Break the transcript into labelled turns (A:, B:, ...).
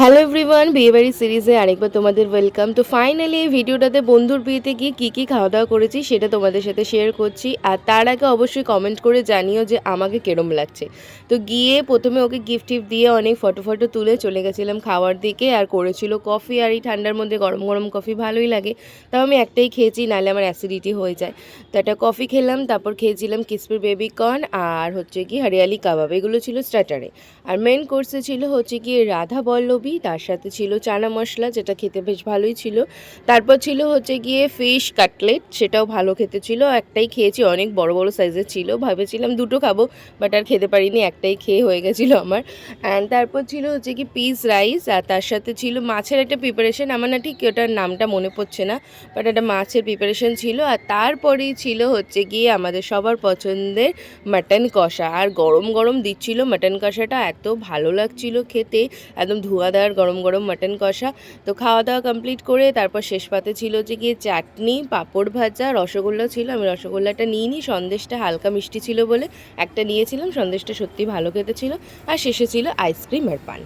A: Hello everyone, বিয়েবাড়ি সিরিজে আরেকবার তোমাদের ওয়েলকাম। তো ফাইনালি এই ভিডিওটাতে বন্ধুর বিয়েতে গিয়ে কী খাওয়া দাওয়া করেছি সেটা তোমাদের সাথে শেয়ার করছি। আর তার আগে অবশ্যই কমেন্ট করে জানিও যে আমাকে কেরম লাগছে। তো গিয়ে প্রথমে ওকে গিফট টিফট দিয়ে অনেক ফটো তুলে চলে গেছিলাম খাওয়ার দিকে। আর করেছিল কফি, আর এই ঠান্ডার মধ্যে গরম গরম কফি ভালোই লাগে। তাও আমি একটাই খেয়েছি, নাহলে আমার অ্যাসিডিটি হয়ে যায়। তো একটা কফি খেলাম, তারপর খেয়েছিলাম কিসপি বেবি কর্ন আর হচ্ছে কি হরিয়ালি কাবাব। এগুলো ছিল স্টার্টারে। আর মেন কোর্সে ছিল হচ্ছে কি রাধা বল্লভী, তার সাথে ছিল চানা মশলা, যেটা খেতে বেশ ভালোই ছিল। তারপর ছিল হচ্ছে গিয়ে ফিশ কাটলেট, সেটাও ভালো খেতে ছিল। একটাই খেয়েছি, অনেক বড় বড় সাইজের ছিল, ভেবেছিলাম দুটো খাবো, বাট আর খেতে পারিনি, একটাই খেয়ে হয়ে গেছিলো আমার। অ্যান্ড তারপর ছিল হচ্ছে কি পিস রাইস, আর তার সাথে ছিল মাছের একটা প্রিপারেশন, আমার না ঠিক ওটার নামটা মনে পড়ছে না, বাট একটা মাছের প্রিপারেশন ছিল। আর তারপরেই ছিল হচ্ছে গিয়ে আমাদের সবার পছন্দের মাটন কষা, আর গরম গরম দিচ্ছিল মাটন কষাটা, এত ভালো লাগছিল খেতে, একদম ধোঁয়াদার গরম গরম মাটন কষা। তো খাওয়া দাওয়া কমপ্লিট করে তারপর শেষ পাতে ছিল যে গিয়ে চাটনি, পাঁপড় ভাজা, রসগোল্লা ছিল। আমি রসগোল্লাটা নিইনি, সন্দেশটা হালকা মিষ্টি ছিল বলে একটা নিয়েছিলাম। সন্দেশটা সত্যি ভালো খেতে ছিল। আর শেষে ছিল আইসক্রিম আর পান।